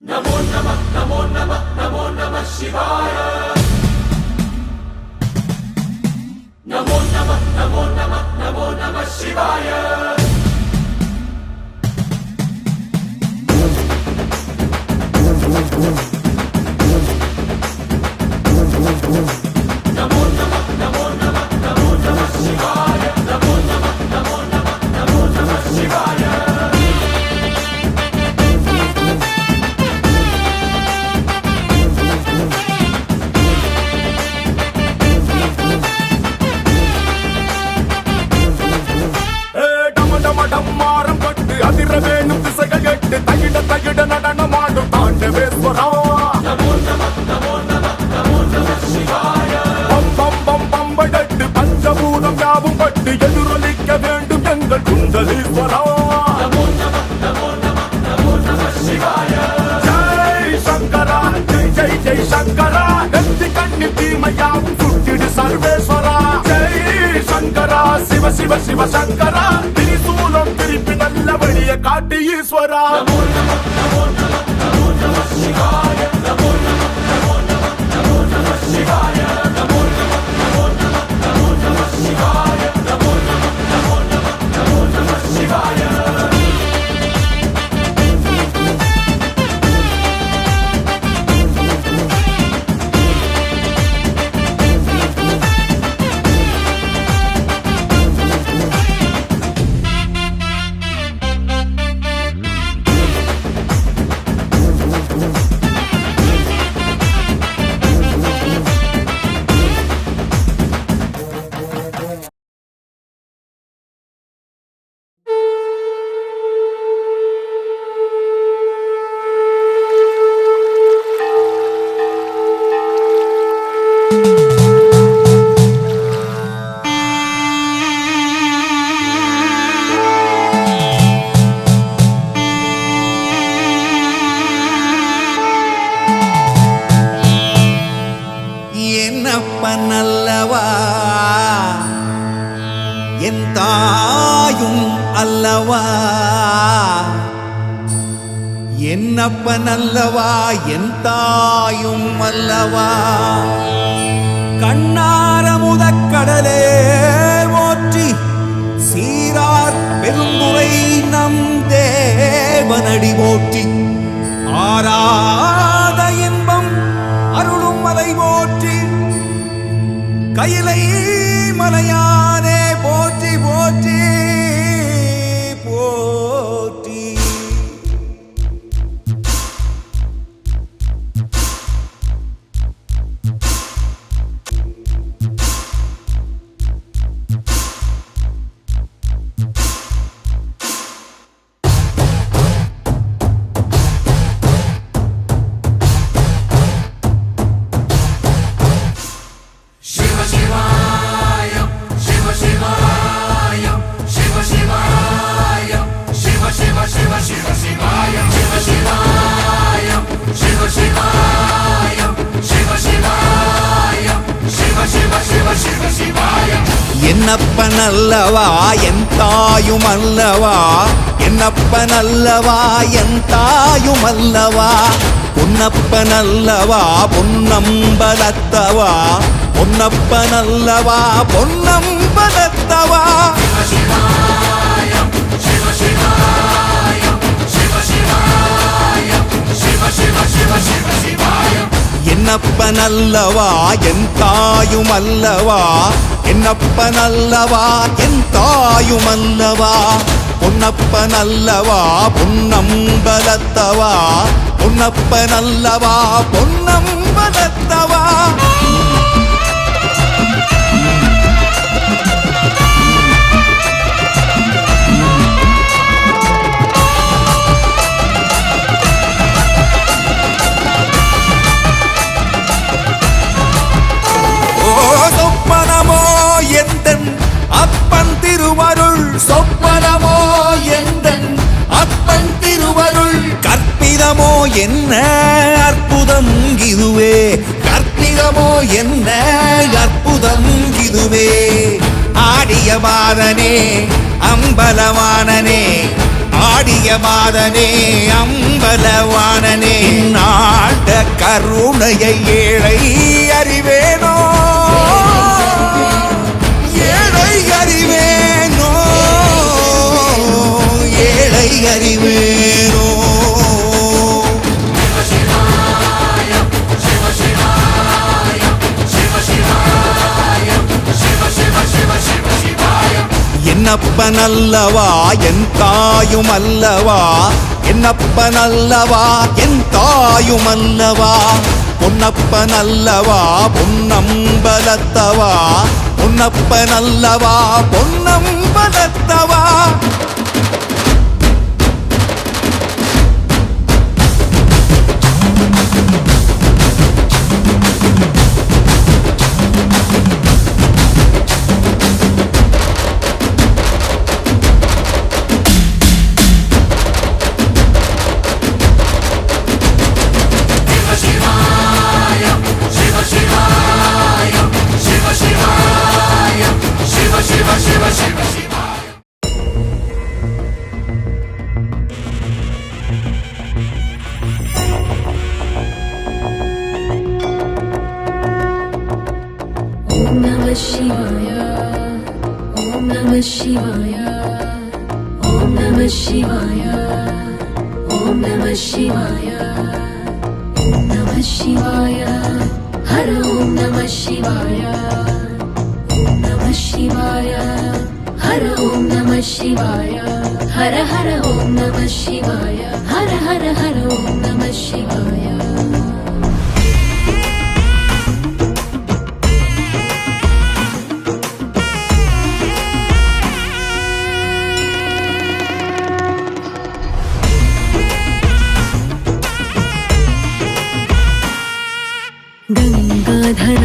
नमो नमः नमो नमः नमो नमः शिवाय नमो नमः नमो नमः नमो नमः शिवाय नमो नमः नमो नमः नमो नमः शिवाय नमो नमः नमो नमः नमो नमः शिवाय டம்மாரம் கட்டு அதிர வேணும் திசைகள் எட்டு தகிட தகிட நடனமாடும் தாண்டவேஸ்வரா नमो नमः नमो नमः नमो नमः शिवाय பம் பம் பம் பம்படட்டு பஞ்சபூதம் யாவும் பட்டு எதிரொலிக்க வேண்டும் எங்கள் குண்டலீஸ்வரா नमो नमः नमो नमः नमो नमः शिवाय ஜெய் சங்கரா ஜெய் ஜெய் ஜெய் சங்கரா நெத்தி கண்ணி தீமையாவும் சுட்டிடு சர்வேஸ்வரா ஜெய் சங்கரா சிவ சிவ சிவ சங்கரா திரிசூலம் திருப்பி நல்ல வழிய காட்டு ஈஸ்வரா नमो नमः नमो नमः नमो नमः शिवाय नमो नमः नमो नमः नमो नमः शिवाय नमो नमः नमो नमः नमो नमः शिवाय नमो नमः नमो नमः नमो नमः शिवाय என்னப்பனல்லவா என் தாயும் அல்லவா என்னப்பனல்லவா என் தாயும் அல்லவா கண்ணார முதக்கடலே போற்றி சீரார் பெருந்துரை நம் தேவனடி போற்றி ஆராத இன்பம் அருளும் மலை போற்றி கையிலை மலையானே போற்றி போற்றி போற்றி शिव शिवाय शिव शिवाय शिव शिवाय शिव शिव शिव शिव शिवाय शिव शिवाय शिव शिवाय शिव शिवाय शिव शिव शिव शिव शिवाय என்னப்பனல்லவா என் தாயும் அல்லவா என்னப்பனல்லவா என் தாயும் அல்லவா பொன்னப்பனல்லவா பொன்னம்பலத்தவா பொன்னப்பனல்லவா பொன்னம்பலத்தவா शिवाय शिव शिवाय शिव शिवाय शिव शिव शिव शिव शिवाय என்னப்பனல்லவா என் தாயும் அல்லவா என்னப்பனல்லவா என் தாயும் அல்லவா பொன்னப்பனல்லவா பொன்னம்பலத்தவா பொன்னப்பனல்லவா பொன்னம்பலத்தவா சொப்பனமோ எந்தன் அப்பன் திருவருள் சொப்பனமோ எந்தன் அப்பன் திருவருள் கற்பிதமோ என்ன அற்புதம் இதுவே கற்பிதமோ என்ன அற்புதம் இதுவே ஆடிய பாதனே அம்பலவானனே ஆடிய மாதனே அம்பலவானனே நாட கருணையை ஏழை அறிவேனோ ஏழை அறிவேனோ ஏழை அறிவேனோ என்னப்பனல்லவா என் தாயும் அல்லவா என்னப்பனல்லவா என் தாயும் அல்லவா பொன்னப்பனல்லவா பொன்னம்பலத்தவா பொன்னப்பனல்லவா பொன்னம்பலத்தவா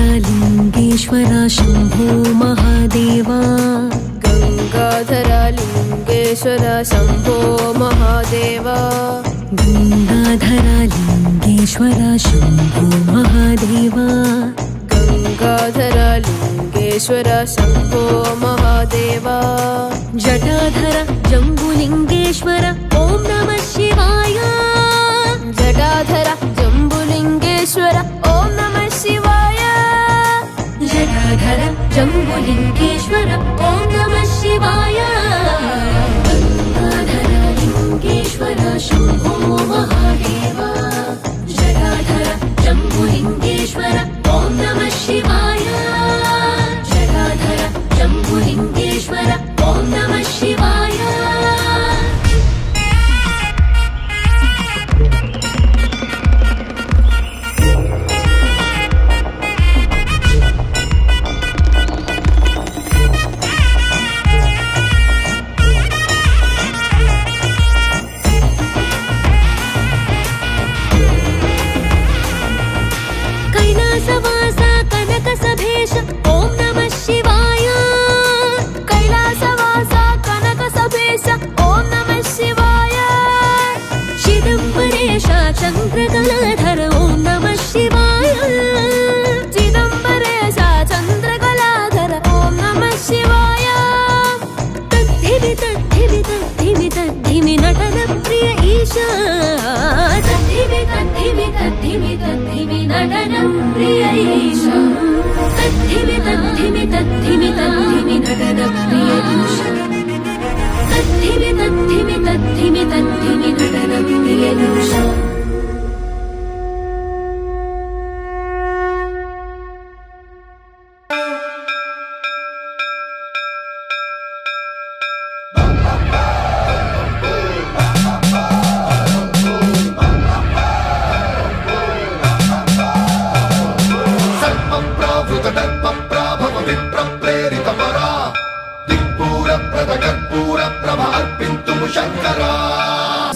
गंगाधरलिंगेश्वरा शंभो महादेवा गंगाधरलिंगेश्वरा शंभो महादेवा गंगाधरलिंगेश्वरा शंभो महादेवा गंगाधरलिंगेश्वरा शंभो महादेवा जटाधर जम्बुलिंगेश्वर ओम नमः शिवाय जटाधर जम्बुलिंगेश्वर ओम नमः शिवाय जटाधर जम्बुलिंगेश्वर ओम नमः शिवाय गंगाधरलिंगेश्वर शंभो महादेवा जटाधर जम्बुलिंगेश्वर ओम नमः शिवाय जटाधर जम्बुलिंगेश्वर ओम नमः शिवाय कैलासवासा कनकसभेश ओम नमः शिवाय कैलासवासा कनकसभेश ओम नमः शिवाय चिदम्बरेशा चन्द्रकलाधर ओम नमः शिवाय चिदम्बरेशा चन्द्रकलाधर ओम नमः शिवाय तद्धिमि तद्धिमि तद्धिमि तद्धिमि नटन प्रिय ईशा तद्धिमि तद्धिमि तद्धिमि तद्धिमि नटन प्रिय ईशा तद्धिमि तद्धिमि तद्धिमि तद्धिमि नटन प्रिय ईशा तद्धिमि तद्धिमि तद्धिमि तद्धिमि नटन प्रिय ईशा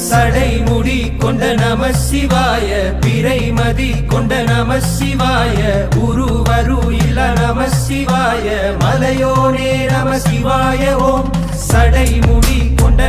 சடைமுடி கொண்ட நம சிவாய பிறைமதி கொண்ட நம சிவாய உருவரு இல்ல நம சிவாய மலையோனே நம சிவாய ஓம் சடைமுடி கொண்ட